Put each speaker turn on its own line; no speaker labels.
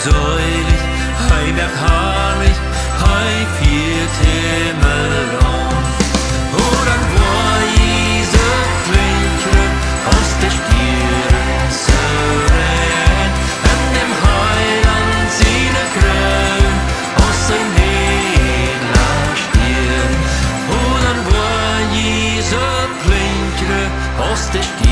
säulig, hei werd herrlich, hei viert Himmel an. Oh, dann war Jesu Klinkre aus der Stirn Sören, an dem Heiland seine Krön aus sein edler Stirn. Oh, dann war Jesu Klinkre aus der Stirn